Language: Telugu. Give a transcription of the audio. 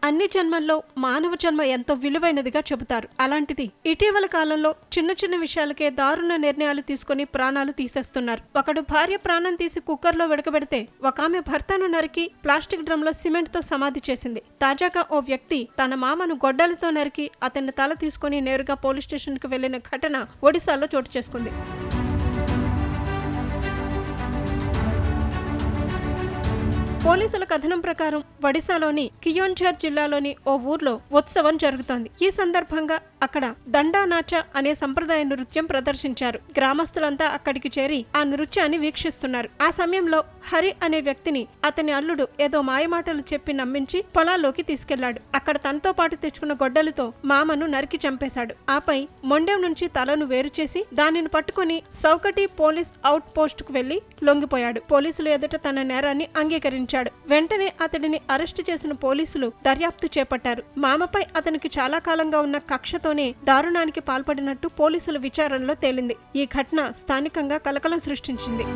అన్ని జన్మల్లో మానవ జన్మ ఎంతో విలువైనదిగా చెబుతారు. అలాంటిది ఇటీవల కాలంలో చిన్న చిన్న విషయాలకే దారుణ నిర్ణయాలు తీసుకుని ప్రాణాలు తీసేస్తున్నారు. ఒకడు భార్య ప్రాణం తీసి కుక్కర్లో ఉడకబెడితే ఒకామె భర్తను నరికి ప్లాస్టిక్ డ్రమ్లో సిమెంట్ తో సమాధి చేసింది. తాజాగా ఓ వ్యక్తి తన మామను గొడ్డలితో నరికి అతన్ని తల తీసుకుని నేరుగా పోలీస్ స్టేషన్ కు వెళ్లిన ఘటన ఒడిశాలో చోటు చేసుకుంది. పోలీసుల కథనం ప్రకారం ఒడిశాలోని కియోన్ఝర్ జిల్లాలోని ఓ ఊర్లో ఉత్సవం జరుగుతోంది. ఈ సందర్భంగా అక్కడ దండానాచ అనే సంప్రదాయ నృత్యం ప్రదర్శించారు. గ్రామస్తులంతా అక్కడికి చేరి ఆ నృత్యాన్ని వీక్షిస్తున్నారు. ఆ సమయంలో హరి అనే వ్యక్తిని అతని అల్లుడు ఏదో మాయమాటలు చెప్పి నమ్మించి పొలాల్లోకి తీసుకెళ్లాడు. అక్కడ తనతో పాటు తెచ్చుకున్న గొడ్డలితో మామను నరికి చంపేశాడు. ఆపై మొండెం నుంచి తలను వేరు చేసి దానిని పట్టుకుని సౌకటి పోలీస్ అవుట్ పోస్ట్ కు వెళ్లి లొంగిపోయాడు. పోలీసులు ఎదుట తన నేరాన్ని అంగీకరించాడు. వెంటనే అతడిని అరెస్టు చేసిన పోలీసులు దర్యాప్తు చేపట్టారు. మామపై అతనికి చాలా కాలంగా ఉన్న కక్షతోనే దారుణానికి పాల్పడినట్టు పోలీసుల విచారణలో తేలింది. ఈ ఘటన స్థానికంగా కలకలం సృష్టించింది.